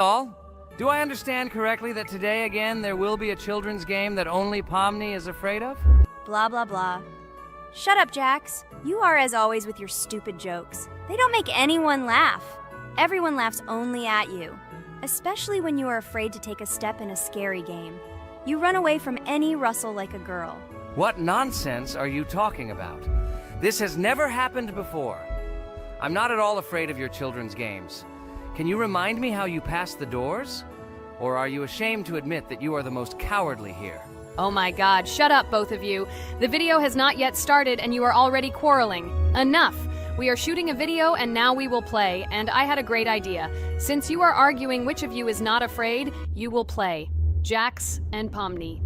All? Do I understand correctly that today again there will be a children's game that only Pomni is afraid of? Blah, blah, blah. Shut up, Jax. You are as always with your stupid jokes. They don't make anyone laugh. Everyone laughs only at you, especially when you are afraid to take a step in a scary game. You run away from any rustle like a girl. What nonsense are you talking about? This has never happened before. I'm not at all afraid of your children's games. Can you remind me how you passed the doors? Or are you ashamed to admit that you are the most cowardly here? Oh my god, shut up, both of you. The video has not yet started and you are already quarreling. Enough! We are shooting a video and now we will play, and I had a great idea. Since you are arguing which of you is not afraid, you will play. Jax and Pomni.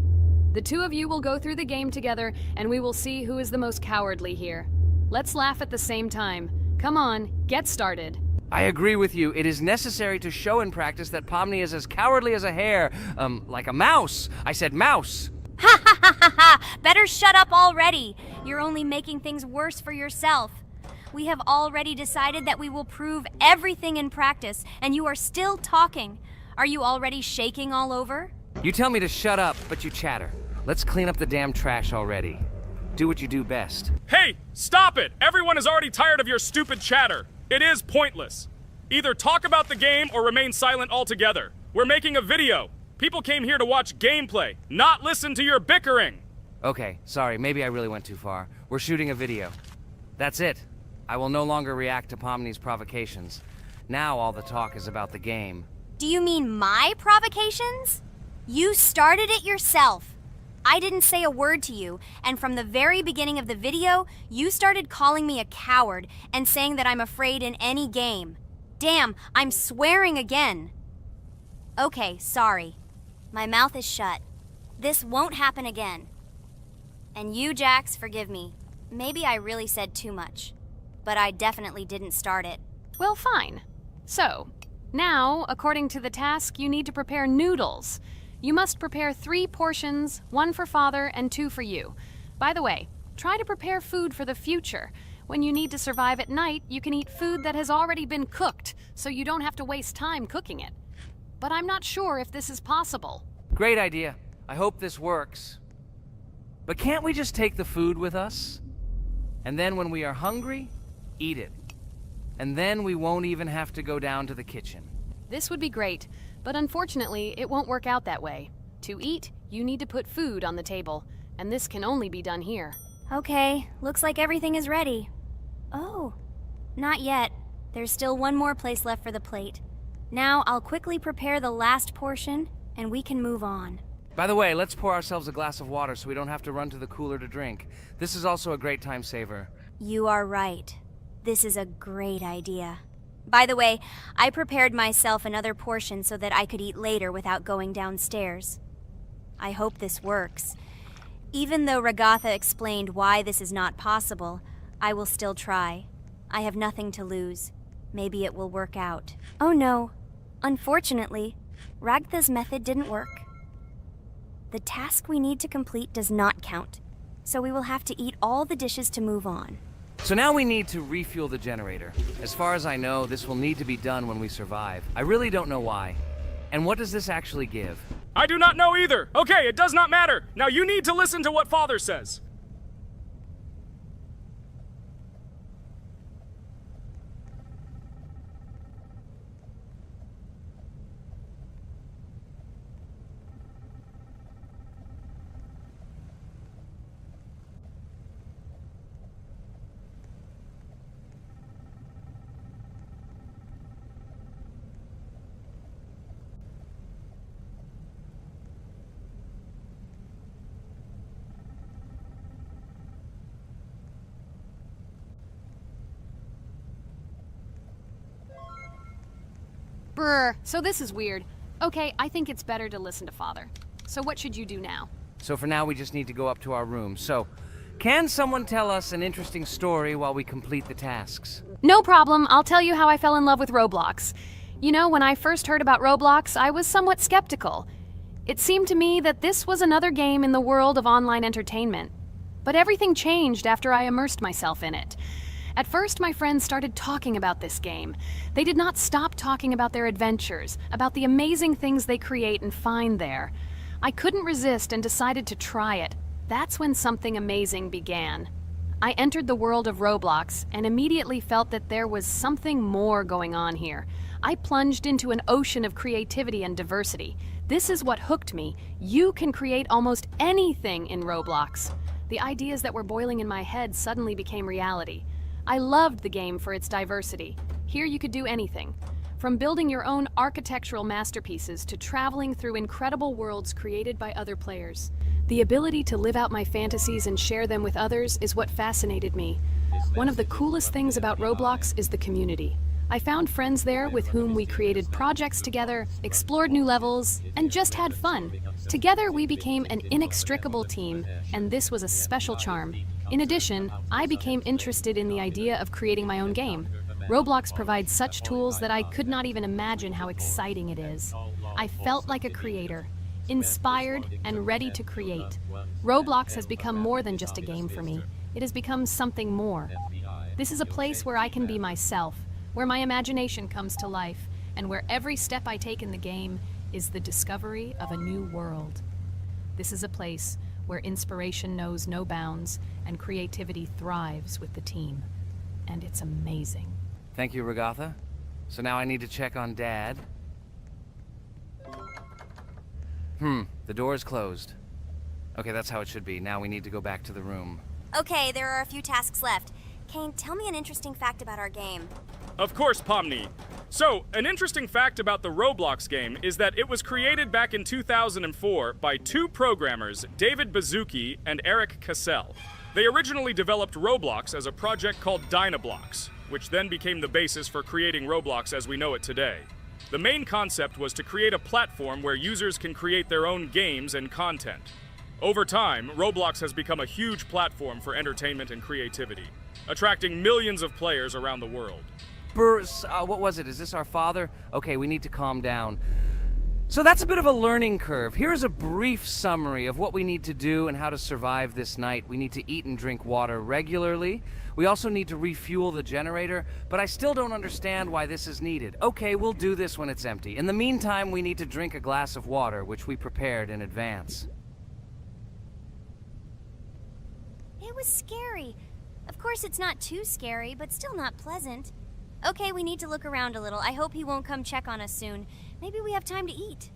The two of you will go through the game together and we will see who is the most cowardly here. Let's laugh at the same time. Come on, get started. I agree with you. It is necessary to show in practice that Pomni is as cowardly as a hare. Like a mouse. I said mouse. Ha ha ha ha ha! Better shut up already. You're only making things worse for yourself. We have already decided that we will prove everything in practice, and you are still talking. Are you already shaking all over? You tell me to shut up, but you chatter. Let's clean up the damn trash already. Do what you do best. Hey, stop it! Everyone is already tired of your stupid chatter. It is pointless. Either talk about the game or remain silent altogether. We're making a video. People came here to watch gameplay, not listen to your bickering. Okay, sorry, maybe I really went too far. We're shooting a video. That's it. I will no longer react to Pomni's provocations. Now all the talk is about the game. Do you mean my provocations? You started it yourself. I didn't say a word to you, and from the very beginning of the video, you started calling me a coward and saying that I'm afraid in any game. Damn, I'm swearing again. Okay, sorry. My mouth is shut. This won't happen again. And you, Jax, forgive me. Maybe I really said too much, but I definitely didn't start it. Well, fine. So, now, according to the task, you need to prepare noodles. You must prepare 3 portions, 1 for Father and 2 for you. By the way, try to prepare food for the future. When you need to survive at night, you can eat food that has already been cooked, so you don't have to waste time cooking it. But I'm not sure if this is possible. Great idea. I hope this works. But can't we just take the food with us? And then when we are hungry, eat it. And then we won't even have to go down to the kitchen. This would be great, but unfortunately, it won't work out that way. To eat, you need to put food on the table, and this can only be done here. Okay, looks like everything is ready. Oh, not yet. There's still one more place left for the plate. Now I'll quickly prepare the last portion, and we can move on. By the way, let's pour ourselves a glass of water so we don't have to run to the cooler to drink. This is also a great time saver. You are right. This is a great idea. By the way, I prepared myself another portion so that I could eat later without going downstairs. I hope this works. Even though Ragatha explained why this is not possible, I will still try. I have nothing to lose. Maybe it will work out. Oh no. Unfortunately, Ragatha's method didn't work. The task we need to complete does not count, so we will have to eat all the dishes to move on. So now we need to refuel the generator. As far as I know, this will need to be done when we survive. I really don't know why. And what does this actually give? I do not know either. Okay, it does not matter. Now you need to listen to what Father says. Brr, so this is weird. Okay, I think it's better to listen to Father. So what should you do now? So for now, we just need to go up to our room. So, can someone tell us an interesting story while we complete the tasks? No problem, I'll tell you how I fell in love with Roblox. You know, when I first heard about Roblox, I was somewhat skeptical. It seemed to me that this was another game in the world of online entertainment. But everything changed after I immersed myself in it. At first, my friends started talking about this game. They did not stop talking about their adventures, about the amazing things they create and find there. I couldn't resist and decided to try it. That's when something amazing began. I entered the world of Roblox and immediately felt that there was something more going on here. I plunged into an ocean of creativity and diversity. This is what hooked me. You can create almost anything in Roblox. The ideas that were boiling in my head suddenly became reality. I loved the game for its diversity. Here you could do anything. From building your own architectural masterpieces to traveling through incredible worlds created by other players. The ability to live out my fantasies and share them with others is what fascinated me. One of the coolest things about Roblox is the community. I found friends there with whom we created projects together, explored new levels, and just had fun. Together we became an inextricable team, and this was a special charm. In addition, I became interested in the idea of creating my own game. Roblox provides such tools that I could not even imagine how exciting it is. I felt like a creator, inspired and ready to create. Roblox has become more than just a game for me. It has become something more. This is a place where I can be myself, where my imagination comes to life, and where every step I take in the game is the discovery of a new world. This is a place where inspiration knows no bounds and creativity thrives with the team. And it's amazing. Thank you, Regatha. So now I need to check on Dad. The door is closed. Okay, that's how it should be. Now we need to go back to the room. Okay, there are a few tasks left. Kane, tell me an interesting fact about our game. Of course, Pomni. So, an interesting fact about the Roblox game is that it was created back in 2004 by two programmers, David Baszucki and Eric Cassell. They originally developed Roblox as a project called Dynablocks, which then became the basis for creating Roblox as we know it today. The main concept was to create a platform where users can create their own games and content. Over time, Roblox has become a huge platform for entertainment and creativity, attracting millions of players around the world. What was it? Is this our father? Okay, we need to calm down. So that's a bit of a learning curve. Here's a brief summary of what we need to do and how to survive this night. We need to eat and drink water regularly. We also need to refuel the generator, but I still don't understand why this is needed. Okay, we'll do this when it's empty. In the meantime, we need to drink a glass of water, which we prepared in advance. It was scary. Of course, it's not too scary, but still not pleasant. Okay, we need to look around a little. I hope he won't come check on us soon. Maybe we have time to eat.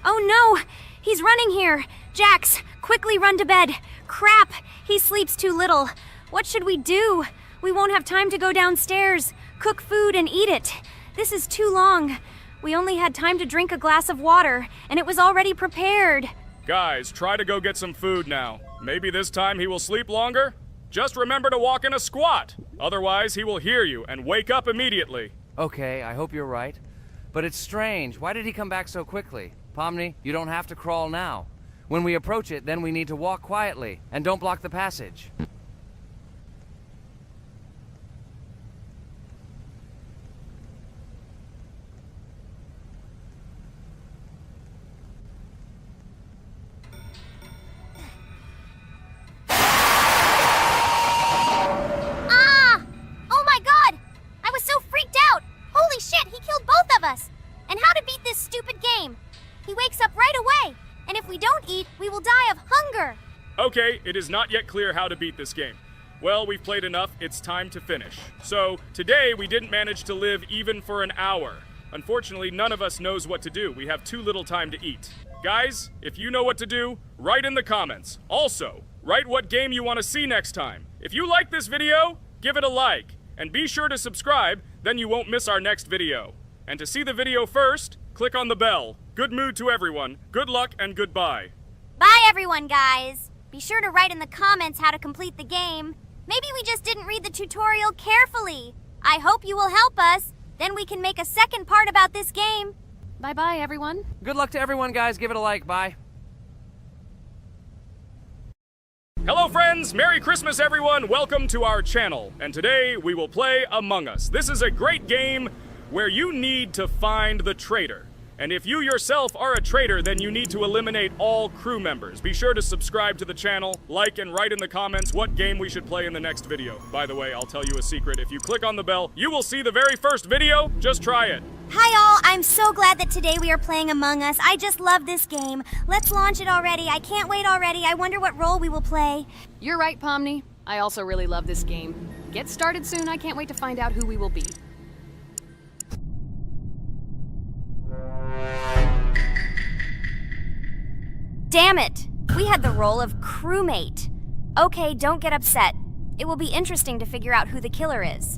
Oh no! He's running here! Jax, quickly run to bed! Crap! He sleeps too little. What should we do? We won't have time to go downstairs, cook food, and eat it. This is too long. We only had time to drink a glass of water, and it was already prepared. Guys, try to go get some food now. Maybe this time he will sleep longer? Just remember to walk in a squat. Otherwise, he will hear you and wake up immediately. Okay, I hope you're right. But it's strange. Why did he come back so quickly? Pomni, you don't have to crawl now. When we approach it, then we need to walk quietly. And don't block the passage. And how to beat this stupid game. He wakes up right away, and if we don't eat, we will die of hunger. Okay, it is not yet clear how to beat this game. Well, we've played enough, it's time to finish. So, today we didn't manage to live even for an hour. Unfortunately, none of us knows what to do. We have too little time to eat. Guys, if you know what to do, write in the comments. Also, write what game you want to see next time. If you like this video, give it a like. And be sure to subscribe, then you won't miss our next video. And to see the video first, click on the bell. Good mood to everyone. Good luck and goodbye. Bye everyone, guys. Be sure to write in the comments how to complete the game. Maybe we just didn't read the tutorial carefully. I hope you will help us. Then we can make a second part about this game. Bye-bye, everyone. Good luck to everyone, guys. Give it a like. Bye. Hello friends, Merry Christmas everyone, welcome to our channel. And today we will play Among Us. This is a great game where you need to find the traitor. And if you yourself are a traitor, then you need to eliminate all crew members. Be sure to subscribe to the channel, like, and write in the comments what game we should play in the next video. By the way, I'll tell you a secret. If you click on the bell, you will see the very first video. Just try it. Hi all, I'm so glad that today we are playing Among Us. I just love this game. Let's launch it already. I can't wait already. I wonder what role we will play. You're right, Pomni. I also really love this game. Get started soon. I can't wait to find out who we will be. Damn it! We had the role of crewmate. Okay, don't get upset. It will be interesting to figure out who the killer is.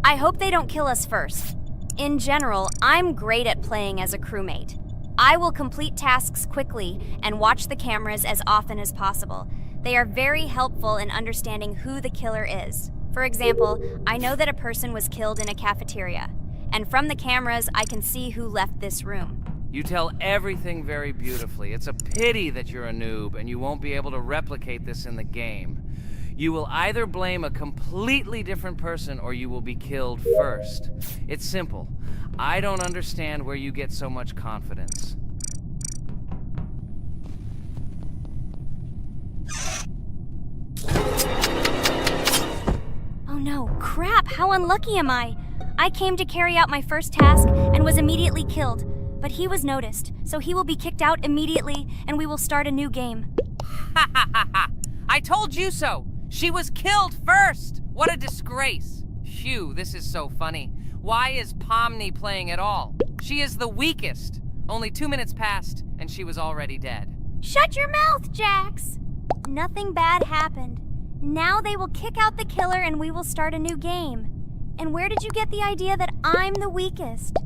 I hope they don't kill us first. In general, I'm great at playing as a crewmate. I will complete tasks quickly and watch the cameras as often as possible. They are very helpful in understanding who the killer is. For example, I know that a person was killed in a cafeteria, and from the cameras, I can see who left this room. You tell everything very beautifully. It's a pity that you're a noob and you won't be able to replicate this in the game. You will either blame a completely different person or you will be killed first. It's simple. I don't understand where you get so much confidence. Oh no, crap, how unlucky am I? I came to carry out my first task and was immediately killed. But he was noticed, so he will be kicked out immediately, and we will start a new game. Ha ha ha ha! I told you so! She was killed first! What a disgrace! Phew, this is so funny. Why is Pomni playing at all? She is the weakest. Only 2 minutes passed, and she was already dead. Shut your mouth, Jax! Nothing bad happened. Now they will kick out the killer and we will start a new game. And where did you get the idea that I'm the weakest?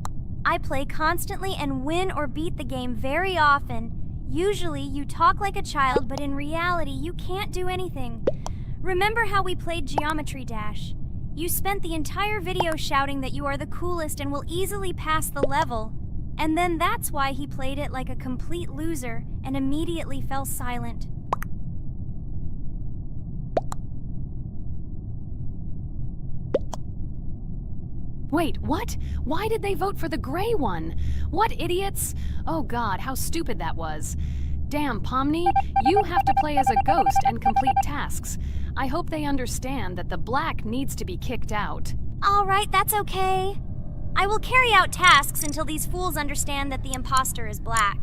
I play constantly and win or beat the game very often. Usually, you talk like a child, but in reality, you can't do anything. Remember how we played Geometry Dash? You spent the entire video shouting that you are the coolest and will easily pass the level. And then that's why he played it like a complete loser and immediately fell silent. Wait, what? Why did they vote for the gray one? What idiots? Oh god, how stupid that was. Damn, Pomni, you have to play as a ghost and complete tasks. I hope they understand that the black needs to be kicked out. All right, that's okay. I will carry out tasks until these fools understand that the imposter is black.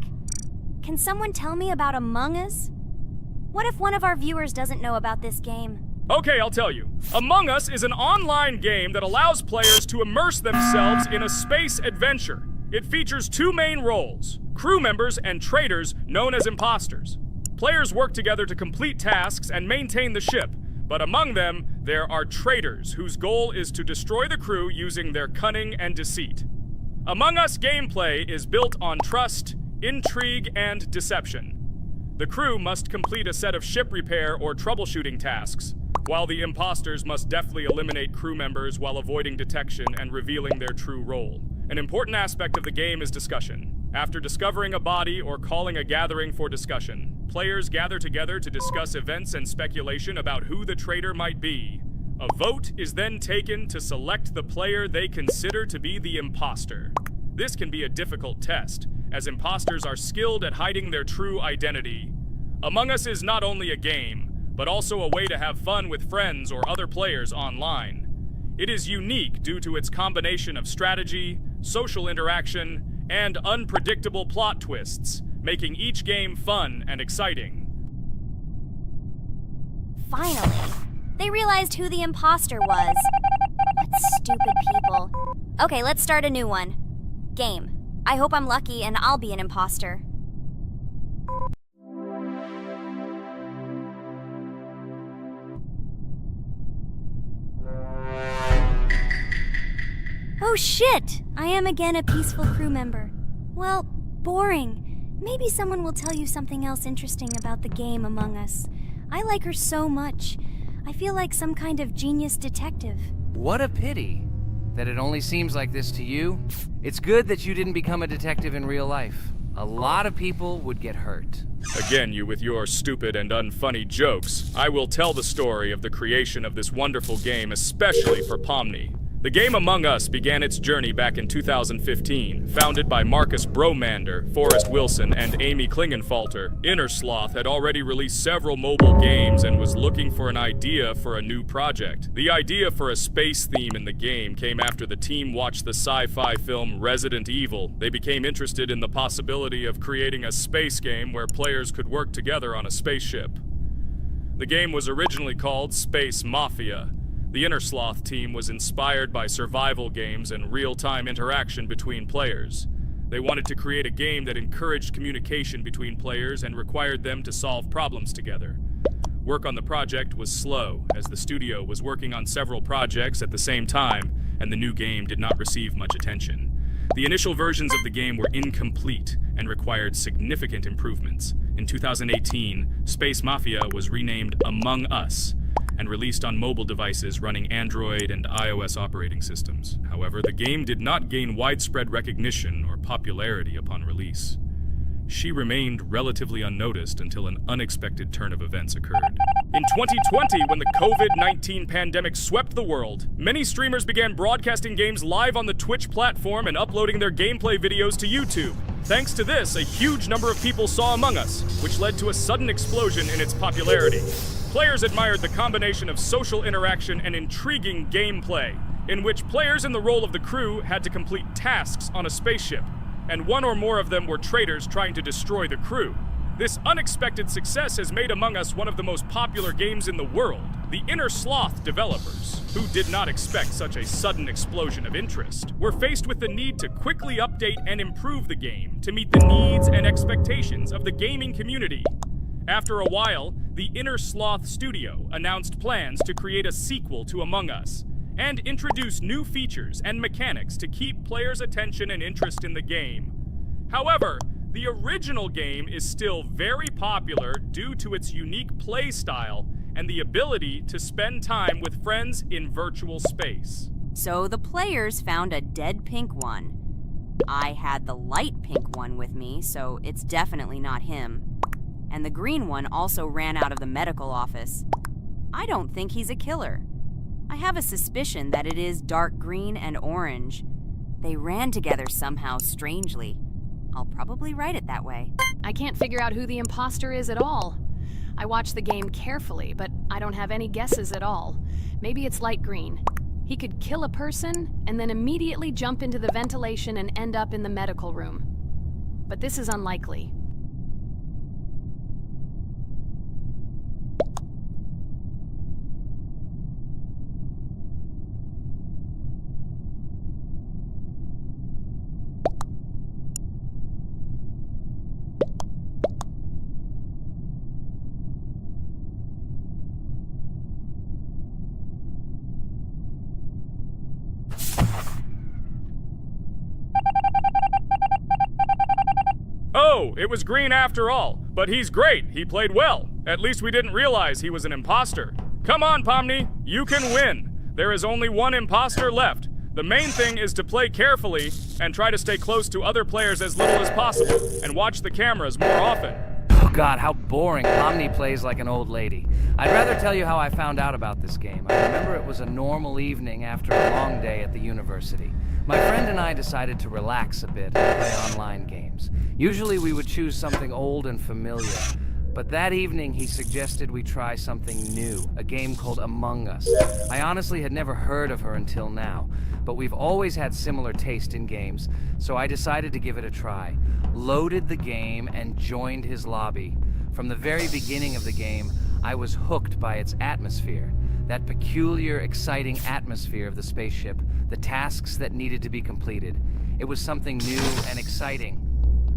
Can someone tell me about Among Us? What if one of our viewers doesn't know about this game? Okay, I'll tell you. Among Us is an online game that allows players to immerse themselves in a space adventure. It features 2 main roles, crew members and traitors known as imposters. Players work together to complete tasks and maintain the ship, but among them, there are traitors whose goal is to destroy the crew using their cunning and deceit. Among Us gameplay is built on trust, intrigue, and deception. The crew must complete a set of ship repair or troubleshooting tasks, while the imposters must deftly eliminate crew members while avoiding detection and revealing their true role. An important aspect of the game is discussion. After discovering a body or calling a gathering for discussion, players gather together to discuss events and speculation about who the traitor might be. A vote is then taken to select the player they consider to be the imposter. This can be a difficult test, as imposters are skilled at hiding their true identity. Among Us is not only a game, but also a way to have fun with friends or other players online. It is unique due to its combination of strategy, social interaction, and unpredictable plot twists, making each game fun and exciting. Finally, they realized who the imposter was. What stupid people. Okay, let's start a new one. Game. I hope I'm lucky and I'll be an imposter. Oh shit! I am again a peaceful crew member. Well, boring. Maybe someone will tell you something else interesting about the game Among Us. I like her so much. I feel like some kind of genius detective. What a pity that it only seems like this to you. It's good that you didn't become a detective in real life. A lot of people would get hurt. Again, you with your stupid and unfunny jokes. I will tell the story of the creation of this wonderful game, especially for Pomni. The game Among Us began its journey back in 2015. Founded by Marcus Bromander, Forrest Wilson, and Amy Klingenfalter, Innersloth had already released several mobile games and was looking for an idea for a new project. The idea for a space theme in the game came after the team watched the sci-fi film Resident Evil. They became interested in the possibility of creating a space game where players could work together on a spaceship. The game was originally called Space Mafia. The Innersloth team was inspired by survival games and real-time interaction between players. They wanted to create a game that encouraged communication between players and required them to solve problems together. Work on the project was slow, as the studio was working on several projects at the same time, and the new game did not receive much attention. The initial versions of the game were incomplete and required significant improvements. In 2018, Space Mafia was renamed Among Us and released on mobile devices running Android and iOS operating systems. However, the game did not gain widespread recognition or popularity upon release. She remained relatively unnoticed until an unexpected turn of events occurred. In 2020, when the COVID-19 pandemic swept the world, many streamers began broadcasting games live on the Twitch platform and uploading their gameplay videos to YouTube. Thanks to this, a huge number of people saw Among Us, which led to a sudden explosion in its popularity. Players admired the combination of social interaction and intriguing gameplay, in which players in the role of the crew had to complete tasks on a spaceship, and one or more of them were traitors trying to destroy the crew. This unexpected success has made Among Us one of the most popular games in the world. The Innersloth developers, who did not expect such a sudden explosion of interest, were faced with the need to quickly update and improve the game to meet the needs and expectations of the gaming community. After a while, the Innersloth studio announced plans to create a sequel to Among Us and introduce new features and mechanics to keep players' attention and interest in the game. However, the original game is still very popular due to its unique play style and the ability to spend time with friends in virtual space. So the players found a dead pink one. I had the light pink one with me, so it's definitely not him. And the green one also ran out of the medical office. I don't think he's a killer. I have a suspicion that it is dark green and orange. They ran together somehow strangely. I'll probably write it that way. I can't figure out who the imposter is at all. I watched the game carefully, but I don't have any guesses at all. Maybe it's light green. He could kill a person and then immediately jump into the ventilation and end up in the medical room. But this is unlikely. Oh, it was green after all. But he's great. He played well. At least we didn't realize he was an imposter. Come on, Pomni. You can win. There is only one imposter left. The main thing is to play carefully and try to stay close to other players as little as possible and watch the cameras more often. Oh God, how boring. Pomni plays like an old lady. I'd rather tell you how I found out about this game. I remember it was a normal evening after a long day at the university. My friend and I decided to relax a bit and play online games. Usually we would choose something old and familiar, but that evening he suggested we try something new, a game called Among Us. I honestly had never heard of her until now, but we've always had similar taste in games, so I decided to give it a try. Loaded the game and joined his lobby. From the very beginning of the game, I was hooked by its atmosphere. That peculiar, exciting atmosphere of the spaceship, the tasks that needed to be completed. It was something new and exciting.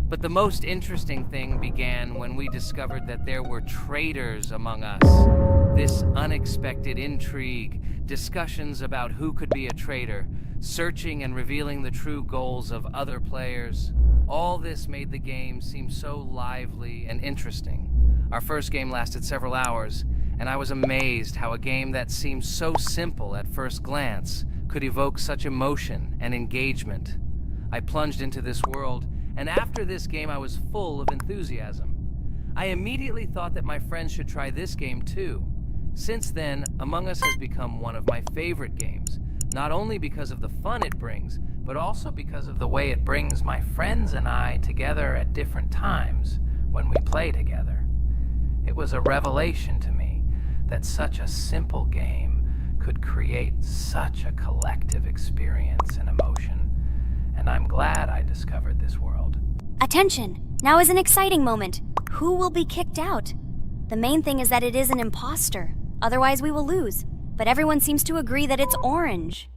But the most interesting thing began when we discovered that there were traitors among us. This unexpected intrigue, discussions about who could be a traitor, searching and revealing the true goals of other players. All this made the game seem so lively and interesting. Our first game lasted several hours, and I was amazed how a game that seemed so simple at first glance could evoke such emotion and engagement. I plunged into this world, and after this game I was full of enthusiasm. I immediately thought that my friends should try this game too. Since then, Among Us has become one of my favorite games, not only because of the fun it brings, but also because of the way it brings my friends and I together at different times when we play together. It was a revelation to me that such a simple game could create such a collective experience and emotion, and I'm glad I discovered this world. Attention! Now is an exciting moment. Who will be kicked out? The main thing is that it is an imposter. Otherwise, we will lose. But everyone seems to agree that it's orange.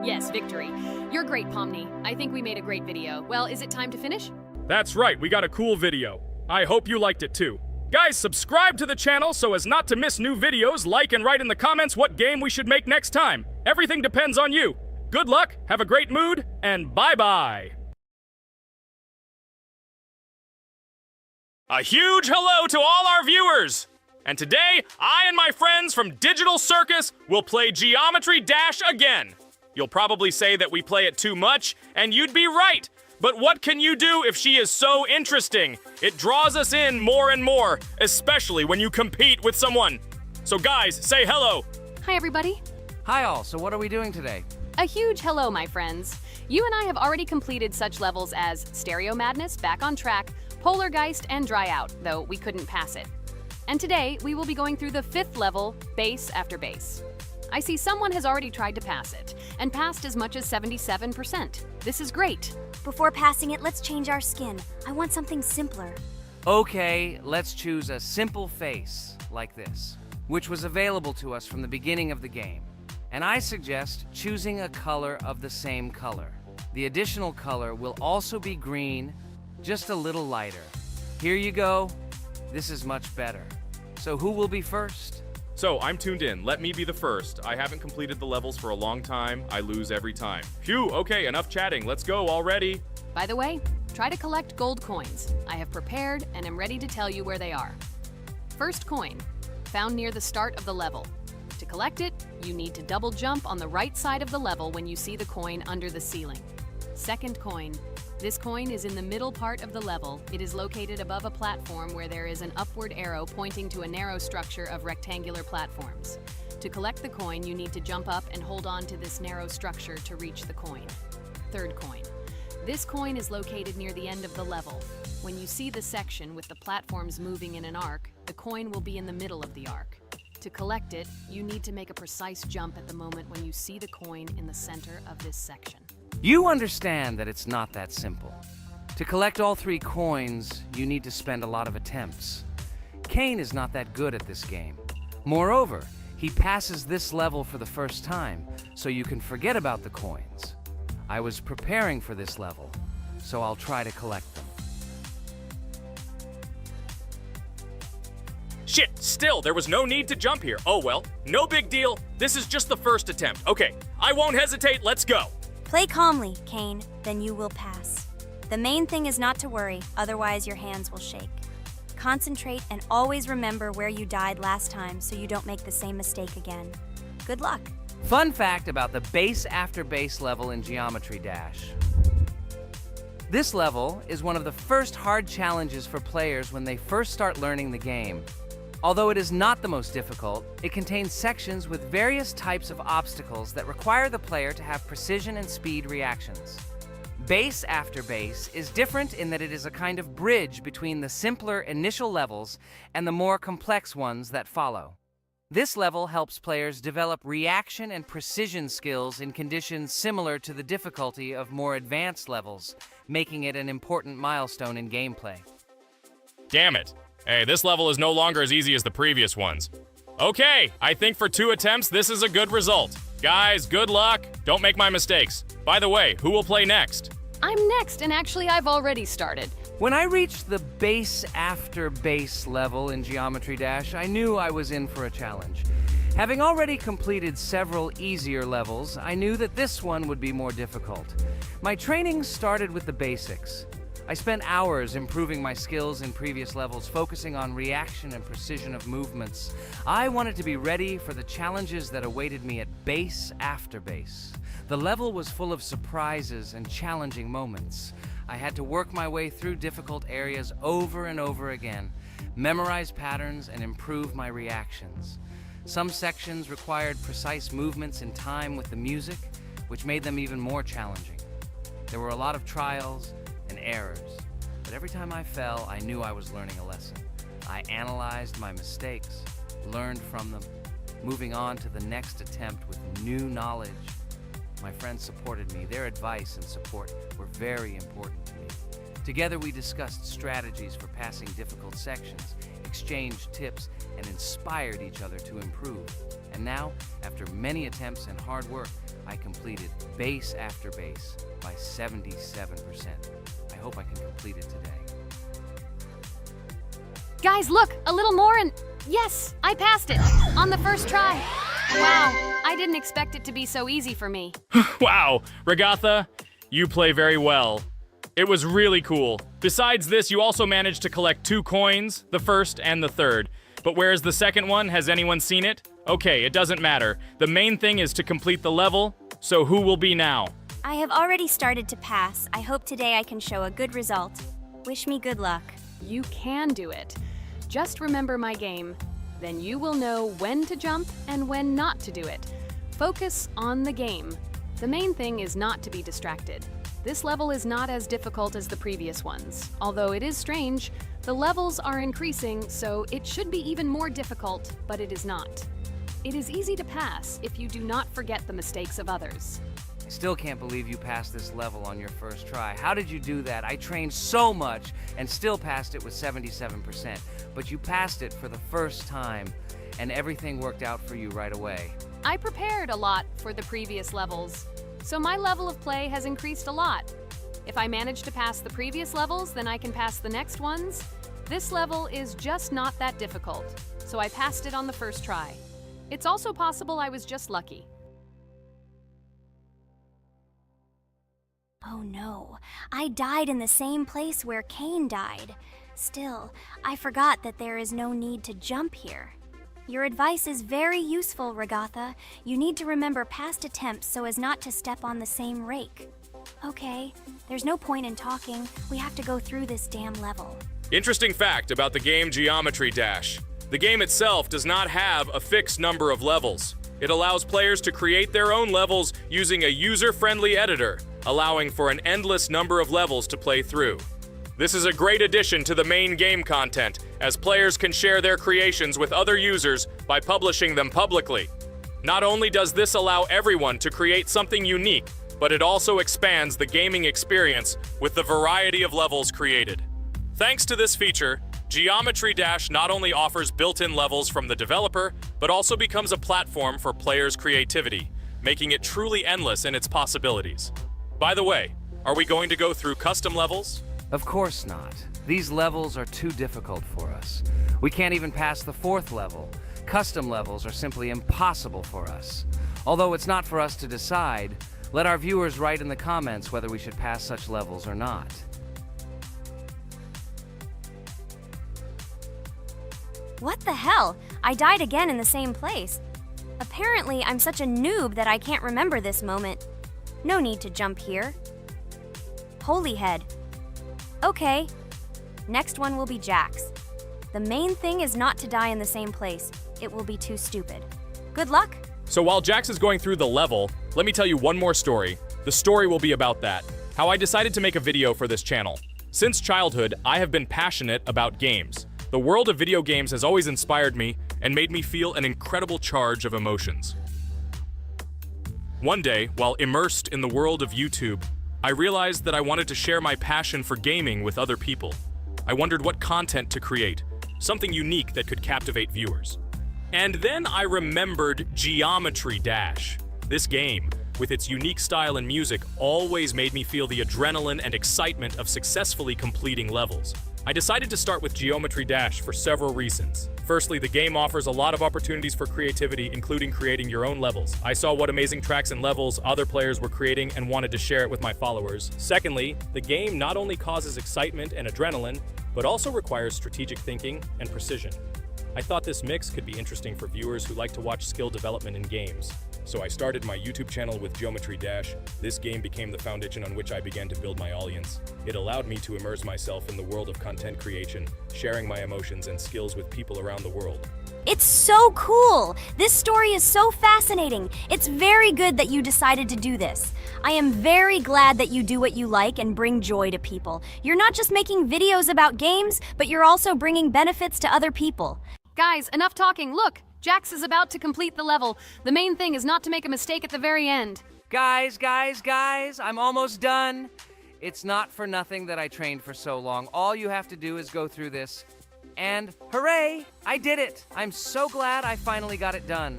Yes, victory. You're great, Pomni. I think we made a great video. Well, is it time to finish? That's right, we got a cool video. I hope you liked it too. Guys, subscribe to the channel so as not to miss new videos, like and write in the comments what game we should make next time. Everything depends on you. Good luck, have a great mood, and bye-bye. A huge hello to all our viewers! And today, I and my friends from Digital Circus will play Geometry Dash again. You'll probably say that we play it too much, and you'd be right. But what can you do if she is so interesting? It draws us in more and more, especially when you compete with someone. So guys, say hello. Hi, everybody. Hi all, so what are we doing today? A huge hello, my friends. You and I have already completed such levels as Stereo Madness, Back on Track, Polargeist, and Dry Out, though we couldn't pass it. And today, we will be going through the 5th level, Base After Base. I see someone has already tried to pass it, and passed as much as 77%. This is great. Before passing it, let's change our skin. I want something simpler. Okay, let's choose a simple face, like this, which was available to us from the beginning of the game. And I suggest choosing a color of the same color. The additional color will also be green, just a little lighter. Here you go. This is much better. So who will be first? So, I'm tuned in. Let me be the first. I haven't completed the levels for a long time. I lose every time. Phew, okay, enough chatting. Let's go already. By the way, try to collect gold coins. I have prepared and am ready to tell you where they are. First coin, found near the start of the level. To collect it, you need to double jump on the right side of the level when you see the coin under the ceiling. Second coin. This coin is in the middle part of the level. It is located above a platform where there is an upward arrow pointing to a narrow structure of rectangular platforms. To collect the coin, you need to jump up and hold on to this narrow structure to reach the coin. Third coin. This coin is located near the end of the level. When you see the section with the platforms moving in an arc, the coin will be in the middle of the arc. To collect it, you need to make a precise jump at the moment when you see the coin in the center of this section. You understand that it's not that simple. To collect all 3 coins, you need to spend a lot of attempts. Kane is not that good at this game. Moreover, he passes this level for the first time, so you can forget about the coins. I was preparing for this level, so I'll try to collect them. Shit, still, there was no need to jump here. Oh well, no big deal. This is just the first attempt. Okay, I won't hesitate, let's go. Play calmly, Kane, then you will pass. The main thing is not to worry, otherwise your hands will shake. Concentrate and always remember where you died last time so you don't make the same mistake again. Good luck. Fun fact about the Base After Base level in Geometry Dash. This level is one of the first hard challenges for players when they first start learning the game. Although it is not the most difficult, it contains sections with various types of obstacles that require the player to have precision and speed reactions. Base After Base is different in that it is a kind of bridge between the simpler initial levels and the more complex ones that follow. This level helps players develop reaction and precision skills in conditions similar to the difficulty of more advanced levels, making it an important milestone in gameplay. Damn it. Hey, this level is no longer as easy as the previous ones. Okay, I think for 2 attempts, this is a good result. Guys, good luck. Don't make my mistakes. By the way, who will play next? I'm next, and actually I've already started. When I reached the Base After Base level in Geometry Dash, I knew I was in for a challenge. Having already completed several easier levels, I knew that this one would be more difficult. My training started with the basics. I spent hours improving my skills in previous levels, focusing on reaction and precision of movements. I wanted to be ready for the challenges that awaited me at Base After Base. The level was full of surprises and challenging moments. I had to work my way through difficult areas over and over again, memorize patterns, and improve my reactions. Some sections required precise movements in time with the music, which made them even more challenging. There were a lot of trials and errors, but every time I fell, I knew I was learning a lesson. I analyzed my mistakes, learned from them, moving on to the next attempt with new knowledge. My friends supported me. Their advice and support were very important to me. Together we discussed strategies for passing difficult sections, exchanged tips, and inspired each other to improve. And now, after many attempts and hard work, I completed base after base by 77%. I hope I can complete it today. Guys, look, a little more and yes, I passed it on the first try. Wow, I didn't expect it to be so easy for me. Wow, Regatha, you play very well. It was really cool. Besides this, you also managed to collect 2 coins, the first and the third. But where's the second one? Has anyone seen it? Okay, it doesn't matter. The main thing is to complete the level, so who will be now? I have already started to pass. I hope today I can show a good result. Wish me good luck. You can do it. Just remember my game. Then you will know when to jump and when not to do it. Focus on the game. The main thing is not to be distracted. This level is not as difficult as the previous ones. Although it is strange, the levels are increasing, so it should be even more difficult, but it is not. It is easy to pass if you do not forget the mistakes of others. I still can't believe you passed this level on your first try. How did you do that? I trained so much and still passed it with 77%. But you passed it for the first time, and everything worked out for you right away. I prepared a lot for the previous levels, so my level of play has increased a lot. If I manage to pass the previous levels, then I can pass the next ones. This level is just not that difficult, so I passed it on the first try. It's also possible I was just lucky. Oh no, I died in the same place where Cain died. Still, I forgot that there is no need to jump here. Your advice is very useful, Regatha. You need to remember past attempts so as not to step on the same rake. Okay, there's no point in talking. We have to go through this damn level. Interesting fact about the game Geometry Dash. The game itself does not have a fixed number of levels. It allows players to create their own levels using a user-friendly editor, allowing for an endless number of levels to play through. This is a great addition to the main game content, as players can share their creations with other users by publishing them publicly. Not only does this allow everyone to create something unique, but it also expands the gaming experience with the variety of levels created. Thanks to this feature, Geometry Dash not only offers built-in levels from the developer, but also becomes a platform for players' creativity, making it truly endless in its possibilities. By the way, are we going to go through custom levels? Of course not. These levels are too difficult for us. We can't even pass the 4th level. Custom levels are simply impossible for us. Although it's not for us to decide, let our viewers write in the comments whether we should pass such levels or not. What the hell? I died again in the same place. Apparently, I'm such a noob that I can't remember this moment. No need to jump here. Holy head. Okay. Next one will be Jax. The main thing is not to die in the same place. It will be too stupid. Good luck. So while Jax is going through the level, let me tell you one more story. The story will be about that. How I decided to make a video for this channel. Since childhood, I have been passionate about games. The world of video games has always inspired me and made me feel an incredible charge of emotions. One day, while immersed in the world of YouTube, I realized that I wanted to share my passion for gaming with other people. I wondered what content to create, something unique that could captivate viewers. And then I remembered Geometry Dash. This game, with its unique style and music, always made me feel the adrenaline and excitement of successfully completing levels. I decided to start with Geometry Dash for several reasons. Firstly, the game offers a lot of opportunities for creativity, including creating your own levels. I saw what amazing tracks and levels other players were creating and wanted to share it with my followers. Secondly, the game not only causes excitement and adrenaline, but also requires strategic thinking and precision. I thought this mix could be interesting for viewers who like to watch skill development in games. So I started my YouTube channel with Geometry Dash. This game became the foundation on which I began to build my audience. It allowed me to immerse myself in the world of content creation, sharing my emotions and skills with people around the world. It's so cool! This story is so fascinating. It's very good that you decided to do this. I am very glad that you do what you like and bring joy to people. You're not just making videos about games, but you're also bringing benefits to other people. Guys, enough talking. Look, Jax is about to complete the level. The main thing is not to make a mistake at the very end. Guys, I'm almost done. It's not for nothing that I trained for so long. All you have to do is go through this. And hooray, I did it! I'm so glad I finally got it done.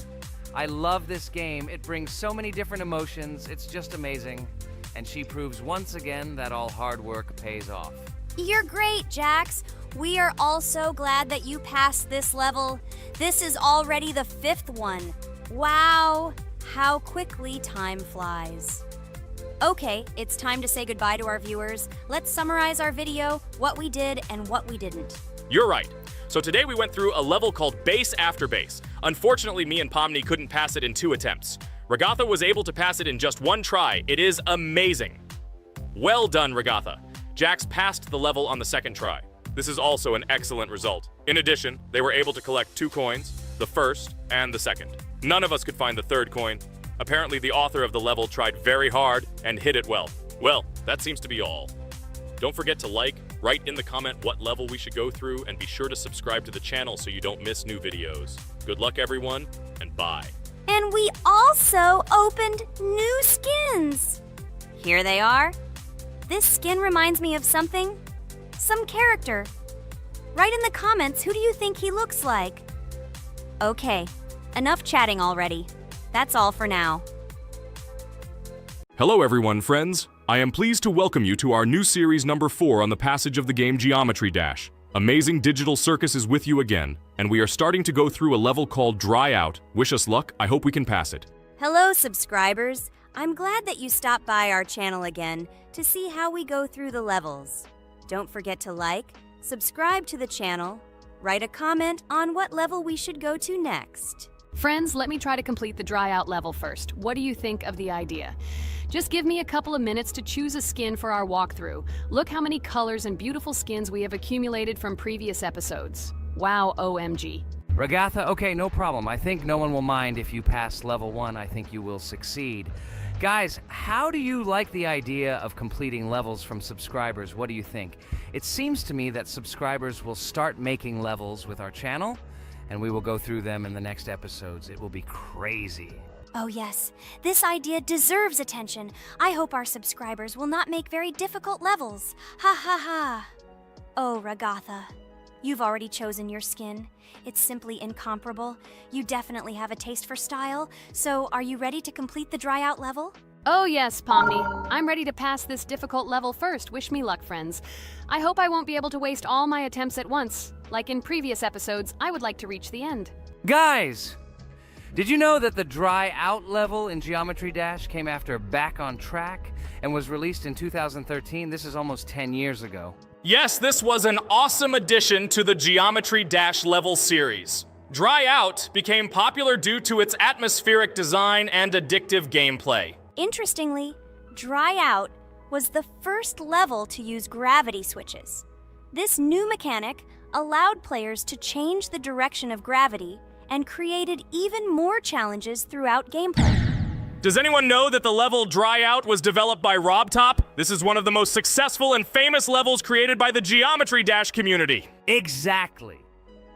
I love this game. It brings so many different emotions. It's just amazing. And she proves once again that all hard work pays off. You're great, Jax. We are all so glad that you passed this level. This is already the 5th one. Wow, how quickly time flies. Okay, it's time to say goodbye to our viewers. Let's summarize our video, what we did and what we didn't. You're right. So today we went through a level called Base After Base. Unfortunately, me and Pomni couldn't pass it in 2 attempts. Ragatha was able to pass it in just 1 try. It is amazing. Well done, Ragatha. Jax passed the level on the 2nd try. This is also an excellent result. In addition, they were able to collect 2 coins, the 1st and the 2nd. None of us could find the 3rd coin. Apparently, the author of the level tried very hard and hit it well. Well, that seems to be all. Don't forget to like, write in the comment what level we should go through, and be sure to subscribe to the channel so you don't miss new videos. Good luck, everyone, and bye. And we also opened new skins. Here they are. This skin reminds me of something. Some character. Write in the comments, who do you think he looks like? Okay, enough chatting already. That's all for now. Hello everyone, friends. I am pleased to welcome you to our new series number 4 on the passage of the game Geometry Dash. Amazing Digital Circus is with you again, and we are starting to go through a level called Dry Out. Wish us luck, I hope we can pass it. Hello, subscribers. I'm glad that you stopped by our channel again to see how we go through the levels. Don't forget to like, subscribe to the channel, write a comment on what level we should go to next. Friends, let me try to complete the dry out level first. What do you think of the idea? Just give me a couple of minutes to choose a skin for our walkthrough. Look how many colors and beautiful skins we have accumulated from previous episodes. Wow, OMG. Ragatha, okay, no problem. I think no one will mind if you pass level 1. I think you will succeed. Guys, how do you like the idea of completing levels from subscribers? What do you think? It seems to me that subscribers will start making levels with our channel, and we will go through them in the next episodes. It will be crazy. Oh yes, this idea deserves attention. I hope our subscribers will not make very difficult levels. Ha ha ha. Oh, Ragatha, you've already chosen your skin. It's simply incomparable. You definitely have a taste for style. So, are you ready to complete the dry out level? Oh yes, Pomni. I'm ready to pass this difficult level first. Wish me luck, friends. I hope I won't be able to waste all my attempts at once. Like in previous episodes, I would like to reach the end. Guys! Did you know that the Dry Out level in Geometry Dash came after Back on Track and was released in 2013? This is almost 10 years ago. Yes, this was an awesome addition to the Geometry Dash level series. Dry Out became popular due to its atmospheric design and addictive gameplay. Interestingly, Dry Out was the first level to use gravity switches. This new mechanic allowed players to change the direction of gravity and created even more challenges throughout gameplay. Does anyone know that the level Dry Out was developed by RobTop? This is one of the most successful and famous levels created by the Geometry Dash community. Exactly.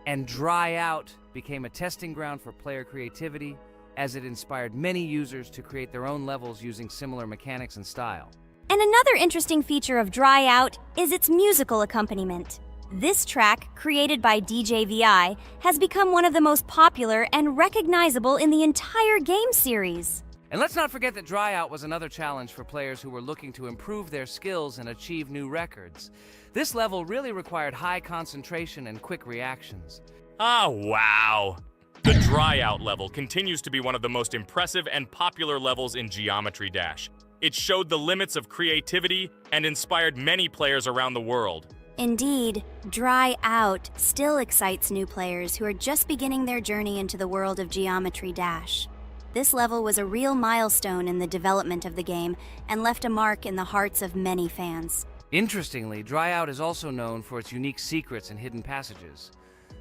And Dry Out became a testing ground for player creativity, as it inspired many users to create their own levels using similar mechanics and style. And another interesting feature of Dry Out is its musical accompaniment. This track, created by DJ VI, has become one of the most popular and recognizable in the entire game series. And let's not forget that Dry Out was another challenge for players who were looking to improve their skills and achieve new records. This level really required high concentration and quick reactions. Ah, wow. The Dry Out level continues to be one of the most impressive and popular levels in Geometry Dash. It showed the limits of creativity and inspired many players around the world. Indeed, Dry Out still excites new players who are just beginning their journey into the world of Geometry Dash. This level was a real milestone in the development of the game and left a mark in the hearts of many fans. Interestingly, Dry Out is also known for its unique secrets and hidden passages.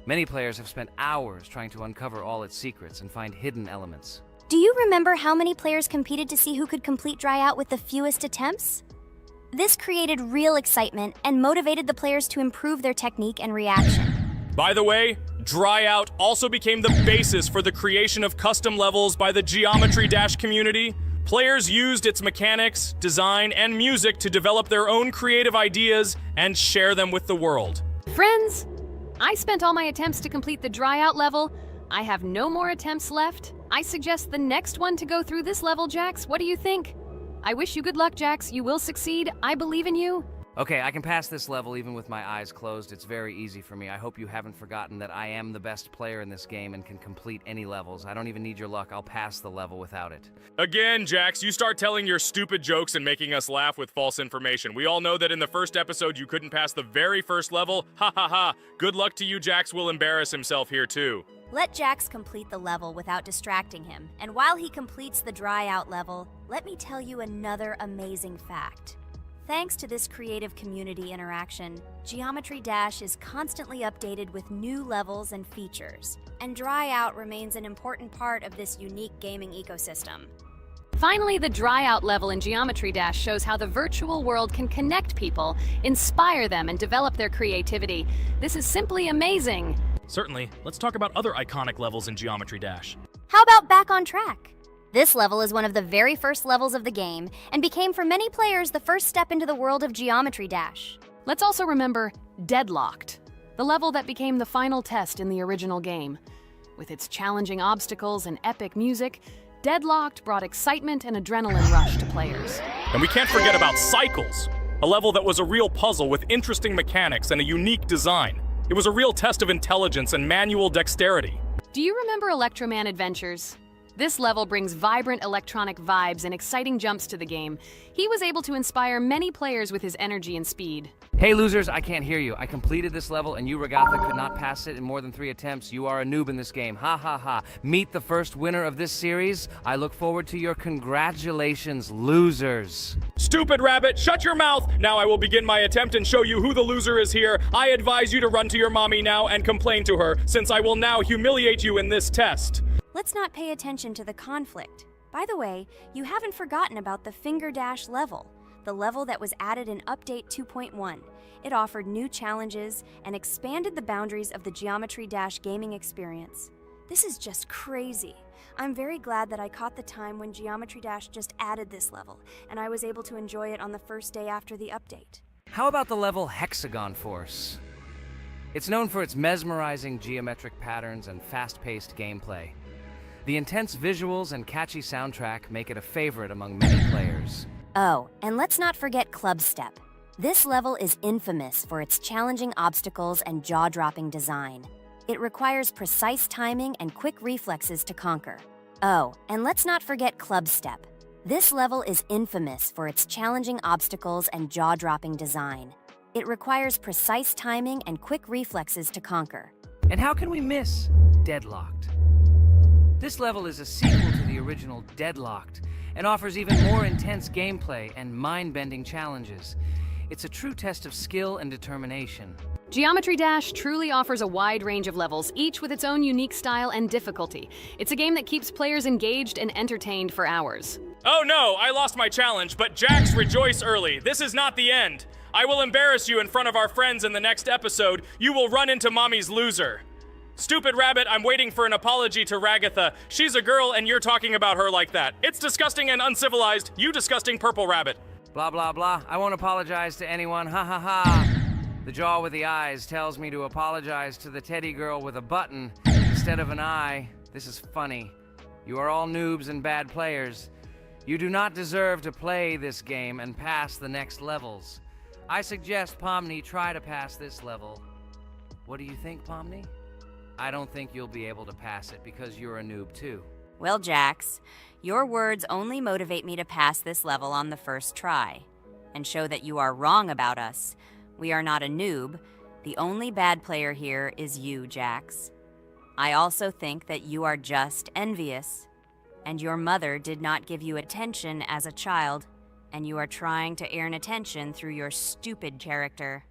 Many players have spent hours trying to uncover all its secrets and find hidden elements. Do you remember how many players competed to see who could complete Dry Out with the fewest attempts? This created real excitement and motivated the players to improve their technique and reaction. By the way, Dry Out also became the basis for the creation of custom levels by the Geometry Dash community. Players used its mechanics, design, and music to develop their own creative ideas and share them with the world. Friends, I spent all my attempts to complete the Dry Out level. I have no more attempts left. I suggest the next one to go through this level, Jax. What do you think? I wish you good luck, Jax. You will succeed. I believe in you. Okay, I can pass this level even with my eyes closed. It's very easy for me. I hope you haven't forgotten that I am the best player in this game and can complete any levels. I don't even need your luck. I'll pass the level without it. Again, Jax, you start telling your stupid jokes and making us laugh with false information. We all know that in the first episode you couldn't pass the very first level. Ha ha ha. Good luck to you, Jax will embarrass himself here too. Let Jax complete the level without distracting him, and while he completes the Dry Out level, let me tell you another amazing fact. Thanks to this creative community interaction, Geometry Dash is constantly updated with new levels and features, and Dry Out remains an important part of this unique gaming ecosystem. Finally, the Dry Out level in Geometry Dash shows how the virtual world can connect people, inspire them, and develop their creativity. This is simply amazing. Certainly. Let's talk about other iconic levels in Geometry Dash. How about Back on Track? This level is one of the very first levels of the game and became for many players the first step into the world of Geometry Dash. Let's also remember Deadlocked, the level that became the final test in the original game. With its challenging obstacles and epic music, Deadlocked brought excitement and adrenaline rush to players. And we can't forget about Cycles, a level that was a real puzzle with interesting mechanics and a unique design. It was a real test of intelligence and manual dexterity. Do you remember Electroman Adventures? This level brings vibrant electronic vibes and exciting jumps to the game. He was able to inspire many players with his energy and speed. Hey losers, I can't hear you. I completed this level and you, Ragatha, could not pass it in more than 3 attempts. You are a noob in this game. Ha ha ha. Meet the first winner of this series. I look forward to your congratulations, losers. Stupid rabbit, shut your mouth! Now I will begin my attempt and show you who the loser is here. I advise you to run to your mommy now and complain to her, since I will now humiliate you in this test. Let's not pay attention to the conflict. By the way, you haven't forgotten about the Finger Dash level, the level that was added in Update 2.1. It offered new challenges and expanded the boundaries of the Geometry Dash gaming experience. This is just crazy. I'm very glad that I caught the time when Geometry Dash just added this level, and I was able to enjoy it on the first day after the update. How about the level Hexagon Force? It's known for its mesmerizing geometric patterns and fast-paced gameplay. The intense visuals and catchy soundtrack make it a favorite among many players. Oh, and let's not forget Club Step. This level is infamous for its challenging obstacles and jaw-dropping design. It requires precise timing and quick reflexes to conquer. Oh, and let's not forget Club Step. This level is infamous for its challenging obstacles and jaw-dropping design. It requires precise timing and quick reflexes to conquer. And how can we miss Deadlocked? This level is a sequel to the original Deadlocked and offers even more intense gameplay and mind-bending challenges. It's a true test of skill and determination. Geometry Dash truly offers a wide range of levels, each with its own unique style and difficulty. It's a game that keeps players engaged and entertained for hours. Oh no, I lost my challenge, but Jax, rejoice early. This is not the end. I will embarrass you in front of our friends in the next episode. You will run into Mommy's loser. Stupid rabbit, I'm waiting for an apology to Ragatha. She's a girl and you're talking about her like that. It's disgusting and uncivilized, you disgusting purple rabbit. Blah, blah, blah. I won't apologize to anyone. Ha ha ha. The jaw with the eyes tells me to apologize to the teddy girl with a button instead of an eye. This is funny. You are all noobs and bad players. You do not deserve to play this game and pass the next levels. I suggest Pomni try to pass this level. What do you think, Pomni? I don't think you'll be able to pass it because you're a noob too. Well, Jax, your words only motivate me to pass this level on the first try, and show that you are wrong about us. We are not a noob. The only bad player here is you, Jax. I also think that you are just envious. and your mother did not give you attention as a child, and you are trying to earn attention through your stupid character.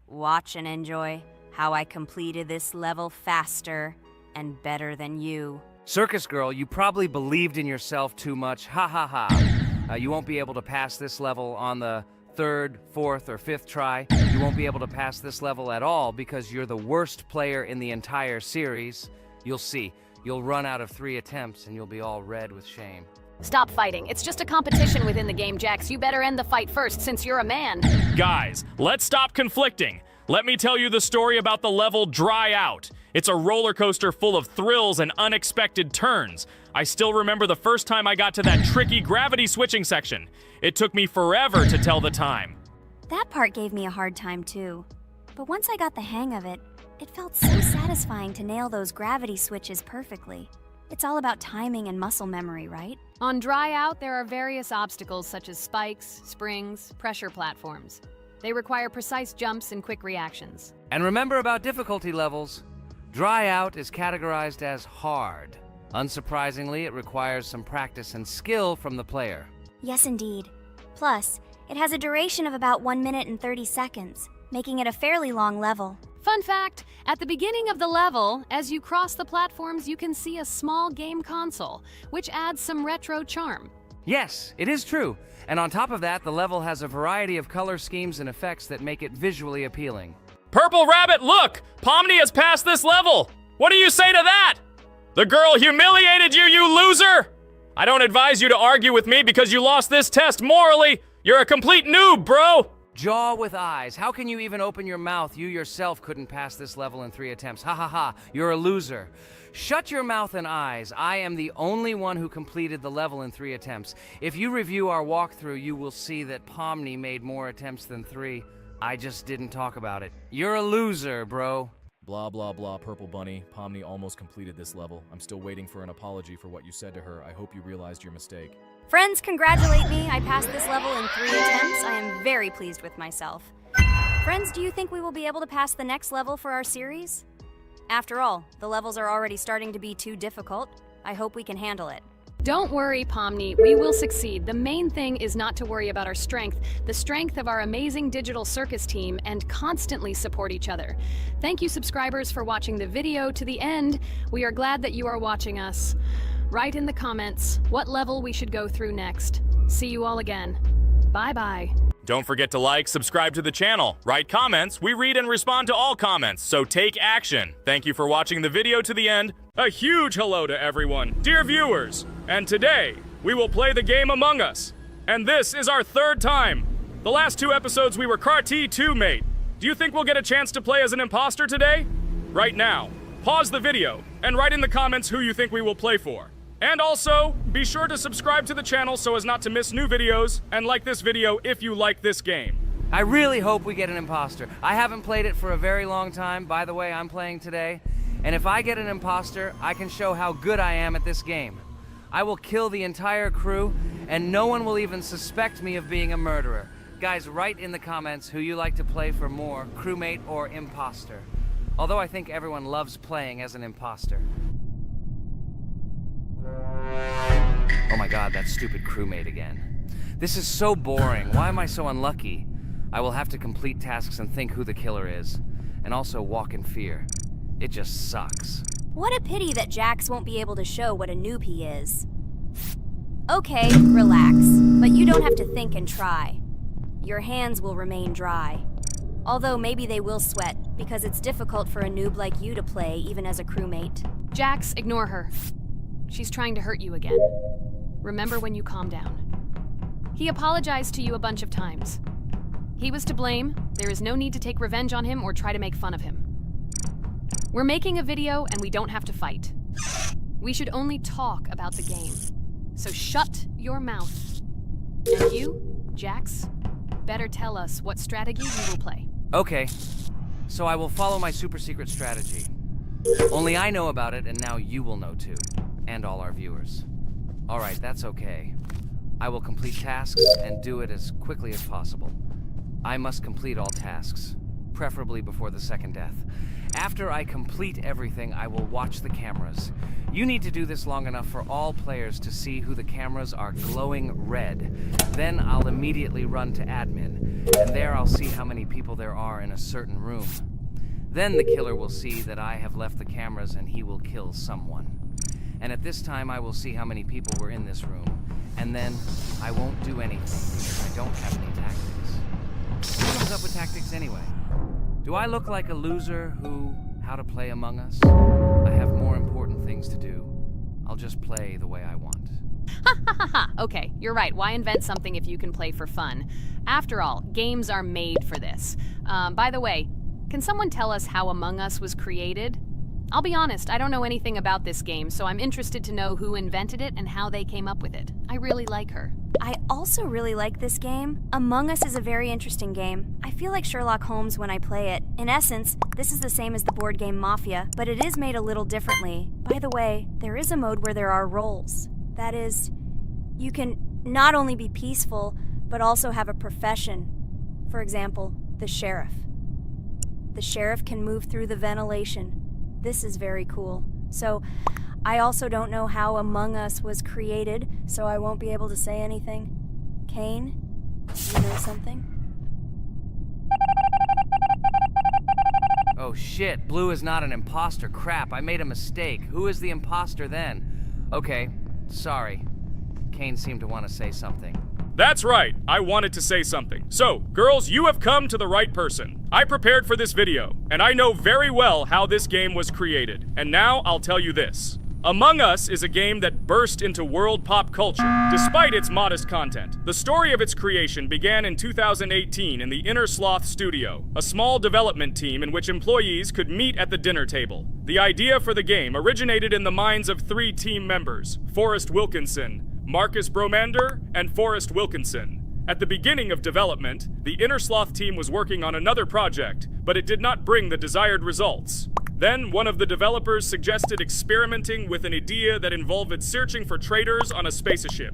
Watch and enjoy how I completed this level faster and better than you. Circus girl, you probably believed in yourself too much. Ha ha ha. You won't be able to pass this level on the 3rd, 4th, or 5th try. You won't be able to pass this level at all because you're the worst player in the entire series. You'll see. You'll run out of 3 attempts and you'll be all red with shame. Stop fighting. It's just a competition within the game, Jax. You better end the fight first since you're a man. Guys, let's stop conflicting. Let me tell you the story about the level Dry Out. It's a roller coaster full of thrills and unexpected turns. I still remember the first time I got to that tricky gravity switching section. It took me forever to tell the time. That part gave me a hard time too. But once I got the hang of it, it felt so satisfying to nail those gravity switches perfectly. It's all about timing and muscle memory, right? On Dry Out, there are various obstacles such as spikes, springs, pressure platforms. They require precise jumps and quick reactions. And remember about difficulty levels. Dry Out is categorized as hard. Unsurprisingly, it requires some practice and skill from the player. Yes, indeed. Plus, it has a duration of about 1 minute and 30 seconds, making it a fairly long level. Fun fact, at the beginning of the level, as you cross the platforms, you can see a small game console, which adds some retro charm. Yes, it is true. And on top of that, the level has a variety of color schemes and effects that make it visually appealing. Purple Rabbit, look! Pomni has passed this level! What do you say to that? The girl humiliated you, you loser! I don't advise you to argue with me because you lost this test morally. You're a complete noob, bro! Jaw with eyes. How can you even open your mouth? You yourself couldn't pass this level in 3 attempts. Ha ha ha. You're a loser. Shut your mouth and eyes. I am the only one who completed the level in 3 attempts. If you review our walkthrough, you will see that Pomni made more attempts than 3. I just didn't talk about it. You're a loser, bro. Blah, blah, blah, Purple Bunny. Pomni almost completed this level. I'm still waiting for an apology for what you said to her. I hope you realized your mistake. Friends, congratulate me. I passed this level in 3 attempts. I am very pleased with myself. Friends, do you think we will be able to pass the next level for our series? After all, the levels are already starting to be too difficult. I hope we can handle it. Don't worry, Pomni. We will succeed. The main thing is not to worry about our strength, the strength of our amazing digital circus team, and constantly support each other. Thank you, subscribers, for watching the video to the end. We are glad that you are watching us. Write in the comments what level we should go through next. See you all again. Bye-bye. Don't forget to like, subscribe to the channel, write comments. We read and respond to all comments, so take action. Thank you for watching the video to the end. A huge hello to everyone, dear viewers. And today, we will play the game Among Us. And this is our 3rd time. The last 2 episodes we were Carti 2 mate. Do you think we'll get a chance to play as an imposter today? Right now, pause the video and write in the comments who you think we will play for. And also, be sure to subscribe to the channel so as not to miss new videos, and like this video if you like this game. I really hope we get an imposter. I haven't played it for a very long time. By the way, I'm playing today. And if I get an imposter, I can show how good I am at this game. I will kill the entire crew, and no one will even suspect me of being a murderer. Guys, write in the comments who you like to play for more, crewmate or imposter. Although I think everyone loves playing as an imposter. Oh my god, that stupid crewmate again. This is so boring. Why am I so unlucky? I will have to complete tasks and think who the killer is. And also walk in fear. It just sucks. What a pity that Jax won't be able to show what a noob he is. Okay, relax. But you don't have to think and try. Your hands will remain dry. Although maybe they will sweat, because it's difficult for a noob like you to play, even as a crewmate. Jax, ignore her. She's trying to hurt you again. Remember when you calm down. He apologized to you a bunch of times. He was to blame. There is no need to take revenge on him or try to make fun of him. We're making a video and we don't have to fight. We should only talk about the game. So shut your mouth. And you, Jax, better tell us what strategy you will play. Okay, so I will follow my super secret strategy. Only I know about it, and now you will know too. And all our viewers. Alright, that's okay. I will complete tasks and do it as quickly as possible. I must complete all tasks, preferably before the second death. After I complete everything, I will watch the cameras. You need to do this long enough for all players to see who the cameras are glowing red. Then I'll immediately run to admin, and there I'll see how many people there are in a certain room. Then the killer will see that I have left the cameras and he will kill someone. And at this time I will see how many people were in this room. And then I won't do anything because I don't have any tactics. Who comes up with tactics anyway? Do I look like a loser who, how to play Among Us? I have more important things to do. I'll just play the way I want. Ha ha ha ha! Okay, you're right. Why invent something if you can play for fun? After all, games are made for this. By the way, can someone tell us how Among Us was created? I'll be honest, I don't know anything about this game, so I'm interested to know who invented it and how they came up with it. I really like her. I also really like this game. Among Us is a very interesting game. I feel like Sherlock Holmes when I play it. In essence, this is the same as the board game Mafia, but it is made a little differently. By the way, there is a mode where there are roles. That is, you can not only be peaceful, but also have a profession. For example, the sheriff. The sheriff can move through the ventilation. This is very cool. So, I also don't know how Among Us was created, so I won't be able to say anything. Kane, you know something? Oh shit, Blue is not an imposter. Crap, I made a mistake. Who is the imposter then? Okay, sorry. Kane seemed to want to say something. That's right, I wanted to say something. So, girls, you have come to the right person. I prepared for this video, and I know very well how this game was created. And now I'll tell you this. Among Us is a game that burst into world pop culture, despite its modest content. The story of its creation began in 2018 in the Inner Sloth Studio, a small development team in which employees could meet at the dinner table. The idea for the game originated in the minds of 3 team members, Forrest Wilkinson, Marcus Bromander, and Forrest Wilkinson. At the beginning of development, the Inner Sloth team was working on another project, but it did not bring the desired results. Then, one of the developers suggested experimenting with an idea that involved searching for traitors on a spaceship.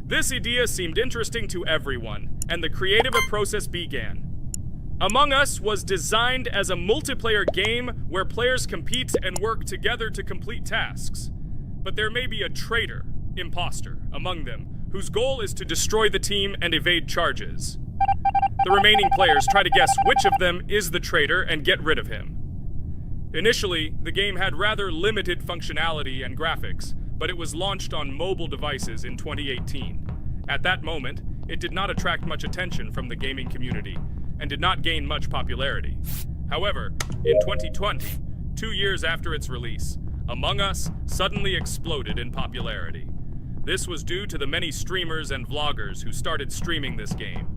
This idea seemed interesting to everyone, and the creative process began. Among Us was designed as a multiplayer game where players compete and work together to complete tasks. But there may be a traitor, imposter, among them, whose goal is to destroy the team and evade charges. The remaining players try to guess which of them is the traitor and get rid of him. Initially, the game had rather limited functionality and graphics, but it was launched on mobile devices in 2018. At that moment, it did not attract much attention from the gaming community, and did not gain much popularity. However, in 2020, 2 years after its release, Among Us suddenly exploded in popularity. This was due to the many streamers and vloggers who started streaming this game.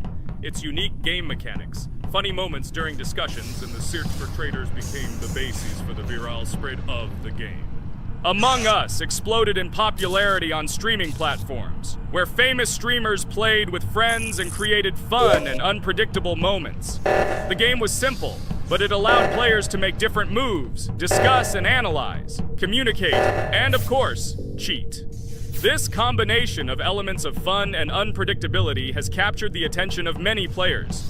Its unique game mechanics, funny moments during discussions, and the search for traitors became the basis for the viral spread of the game. Among Us exploded in popularity on streaming platforms, where famous streamers played with friends and created fun and unpredictable moments. The game was simple, but it allowed players to make different moves, discuss and analyze, communicate, and of course, cheat. This combination of elements of fun and unpredictability has captured the attention of many players.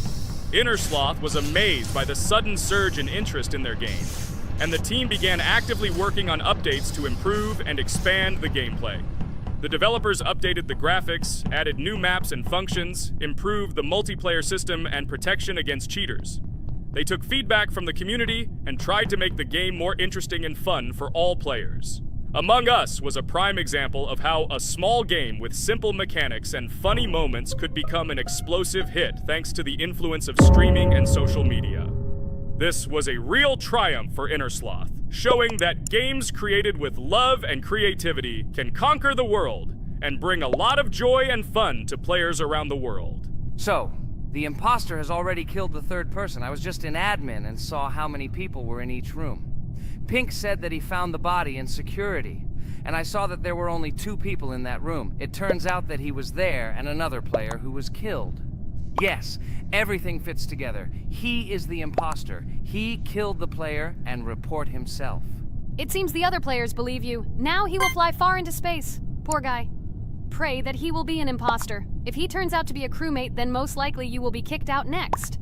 Inner Sloth was amazed by the sudden surge in interest in their game, and the team began actively working on updates to improve and expand the gameplay. The developers updated the graphics, added new maps and functions, improved the multiplayer system and protection against cheaters. They took feedback from the community and tried to make the game more interesting and fun for all players. Among Us was a prime example of how a small game with simple mechanics and funny moments could become an explosive hit thanks to the influence of streaming and social media. This was a real triumph for Inner Sloth, showing that games created with love and creativity can conquer the world and bring a lot of joy and fun to players around the world. So, the imposter has already killed the third person. I was just in admin and saw how many people were in each room. Pink said that he found the body in security, and I saw that there were only 2 people in that room. It turns out that he was there and another player who was killed. Yes, everything fits together. He is the imposter. He killed the player and report himself. It seems the other players believe you. Now he will fly far into space. Poor guy. Pray that he will be an imposter. If he turns out to be a crewmate, then most likely you will be kicked out next.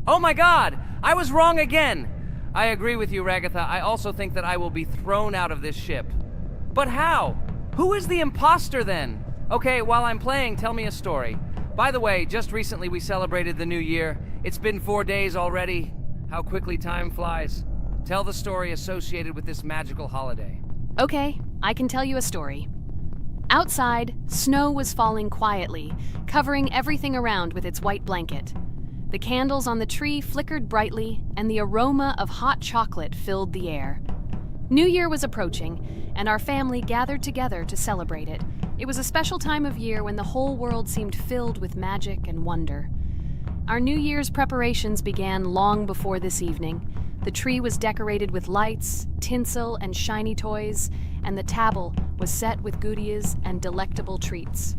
Oh my god! I was wrong again! I agree with you, Ragatha. I also think that I will be thrown out of this ship. But how? Who is the imposter then? Okay, while I'm playing, tell me a story. By the way, just recently we celebrated the new year. It's been 4 days already. How quickly time flies. Tell the story associated with this magical holiday. Okay, I can tell you a story. Outside, snow was falling quietly, covering everything around with its white blanket. The candles on the tree flickered brightly, and the aroma of hot chocolate filled the air. New Year was approaching, and our family gathered together to celebrate it. It was a special time of year when the whole world seemed filled with magic and wonder. Our New Year's preparations began long before this evening. The tree was decorated with lights, tinsel, and shiny toys, and the table was set with goodies and delectable treats.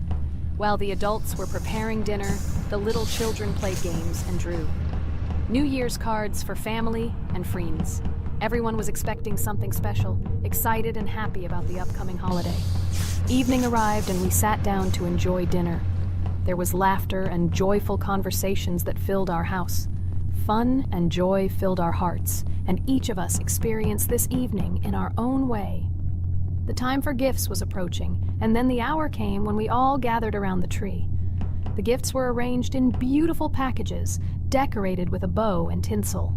While the adults were preparing dinner, the little children played games and drew. New Year's cards for family and friends. Everyone was expecting something special, excited and happy about the upcoming holiday. Evening arrived and we sat down to enjoy dinner. There was laughter and joyful conversations that filled our house. Fun and joy filled our hearts, and each of us experienced this evening in our own way. The time for gifts was approaching, and then the hour came when we all gathered around the tree. The gifts were arranged in beautiful packages, decorated with a bow and tinsel.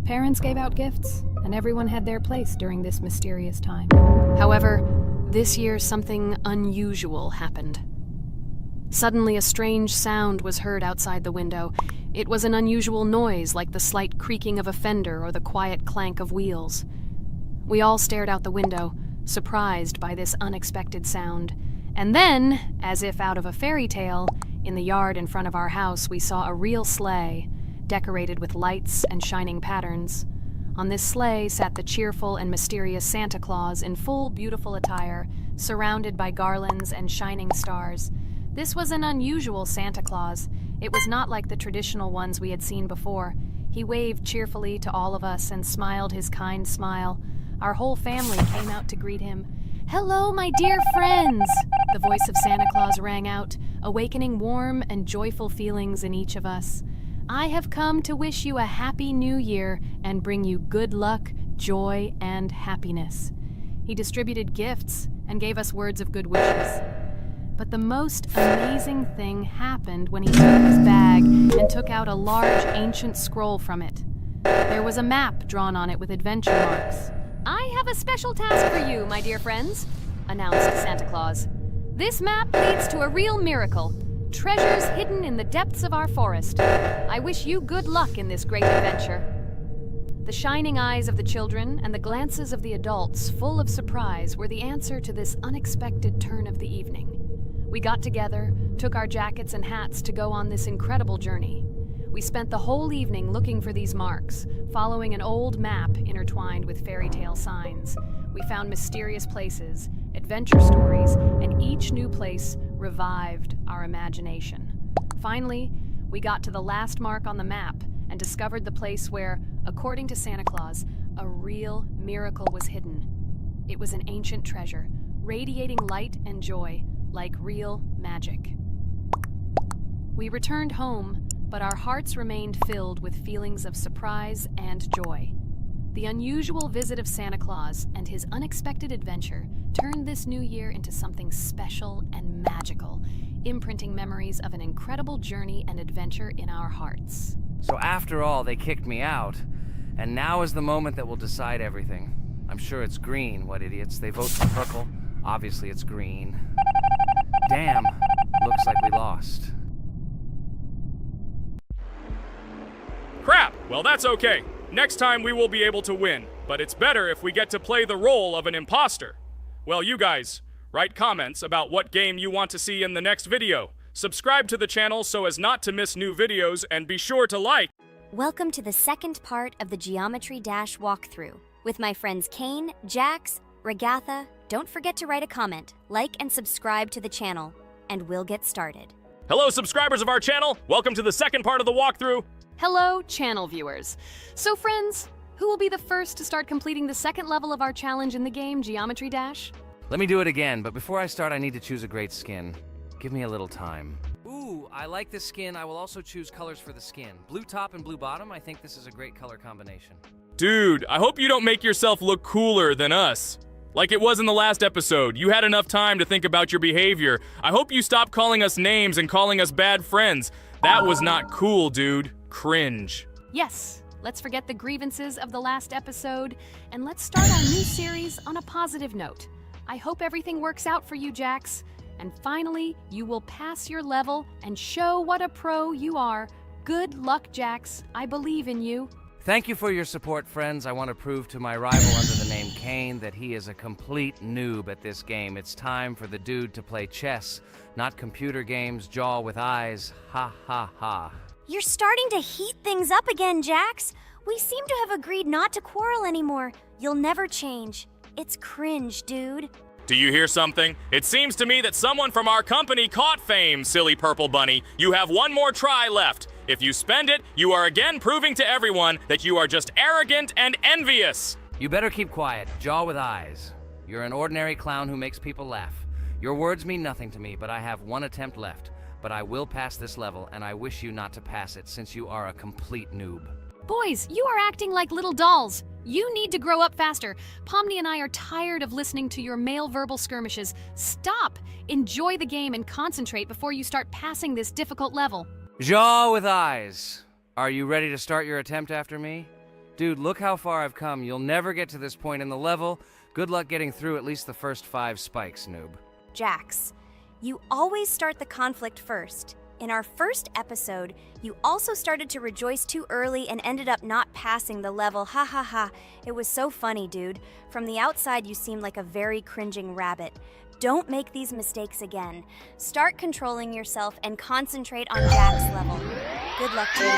Parents gave out gifts, and everyone had their place during this mysterious time. However, this year something unusual happened. Suddenly a strange sound was heard outside the window. It was an unusual noise, like the slight creaking of a fender or the quiet clank of wheels. We all stared out the window, surprised by this unexpected sound. And then, as if out of a fairy tale, in the yard in front of our house we saw a real sleigh, decorated with lights and shining patterns. On this sleigh sat the cheerful and mysterious Santa Claus in full beautiful attire, surrounded by garlands and shining stars. This was an unusual Santa Claus. It was not like the traditional ones we had seen before. He waved cheerfully to all of us and smiled his kind smile. Our whole family came out to greet him. "Hello, my dear friends!" The voice of Santa Claus rang out, awakening warm and joyful feelings in each of us. "I have come to wish you a happy new year and bring you good luck, joy, and happiness." He distributed gifts and gave us words of good wishes. But the most amazing thing happened when he took his bag and took out a large ancient scroll from it. There was a map drawn on it with adventure marks. "I have a special task for you, my dear friends," announced Santa Claus. "This map leads to a real miracle. Treasures hidden in the depths of our forest. I wish you good luck in this great adventure." The shining eyes of the children and the glances of the adults, full of surprise, were the answer to this unexpected turn of the evening. We got together, took our jackets and hats to go on this incredible journey. We spent the whole evening looking for these marks, following an old map intertwined with fairy tale signs. We found mysterious places, adventure stories, and each new place revived our imagination. Finally, we got to the last mark on the map and discovered the place where, according to Santa Claus, a real miracle was hidden. It was an ancient treasure, radiating light and joy, like real magic. We returned home, but our hearts remained filled with feelings of surprise and joy. The unusual visit of Santa Claus and his unexpected adventure turned this new year into something special and magical, imprinting memories of an incredible journey and adventure in our hearts. So after all, they kicked me out, and now is the moment that will decide everything. I'm sure it's green, what idiots. They vote for purple. Obviously it's green. Damn, looks like we lost. Crap! Well, that's okay. Next time we will be able to win, but it's better if we get to play the role of an imposter. Well, you guys, write comments about what game you want to see in the next video. Subscribe to the channel so as not to miss new videos, and be sure to like. Welcome to the second part of the Geometry Dash walkthrough. With my friends Kane, Jax, Ragatha, don't forget to write a comment, like, and subscribe to the channel, and we'll get started. Hello, subscribers of our channel. Welcome to the second part of the walkthrough. Hello, channel viewers. So friends, who will be the first to start completing the second level of our challenge in the game, Geometry Dash? Let me do it again, but before I start, I need to choose a great skin. Give me a little time. Ooh, Ooh, I like this skin. I will also choose colors for the skin. Blue top and blue bottom. I think this is a great color combination. Dude, I hope you don't make yourself look cooler than us. Like it was in the last episode. You had enough time to think about your behavior. I hope you stop calling us names and calling us bad friends. That was not cool, dude. Cringe. Yes, let's forget the grievances of the last episode, and let's start our new series on a positive note. I hope everything works out for you, Jax. And finally, you will pass your level and show what a pro you are. Good luck, Jax. I believe in you. Thank you for your support, friends. I want to prove to my rival under the name Kane that he is a complete noob at this game. It's time for the dude to play chess, not computer games, jaw with eyes. Ha ha ha. You're starting to heat things up again, Jax. We seem to have agreed not to quarrel anymore. You'll never change. It's cringe, dude. Do you hear something? It seems to me that someone from our company caught fame, silly purple bunny. You have one more try left. If you spend it, you are again proving to everyone that you are just arrogant and envious. You better keep quiet, jaw with eyes. You're an ordinary clown who makes people laugh. Your words mean nothing to me, but I have one attempt left. But I will pass this level, and I wish you not to pass it since you are a complete noob. Boys, you are acting like little dolls. You need to grow up faster. Pomni and I are tired of listening to your male verbal skirmishes. Stop! Enjoy the game and concentrate before you start passing this difficult level. Jaw with eyes. Are you ready to start your attempt after me? Dude, look how far I've come. You'll never get to this point in the level. Good luck getting through at least the first 5 spikes, noob. Jax, you always start the conflict first. In our first episode, you also started to rejoice too early and ended up not passing the level. Ha ha ha. It was so funny, dude. From the outside, you seemed like a very cringing rabbit. Don't make these mistakes again. Start controlling yourself and concentrate on Jax's level. Good luck to you.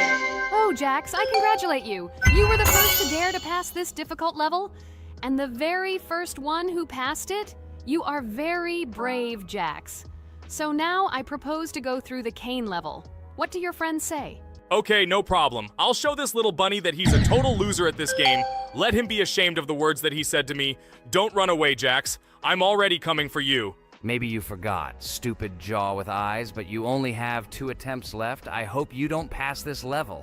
Oh, Jax, I congratulate you. You were the first to dare to pass this difficult level, and the very first one who passed it. You are very brave, Jax. So now I propose to go through the Kane level. What do your friends say? Okay, no problem. I'll show this little bunny that he's a total loser at this game. Let him be ashamed of the words that he said to me. Don't run away, Jax. I'm already coming for you. Maybe you forgot, stupid jaw with eyes, but you only have 2 attempts left. I hope you don't pass this level.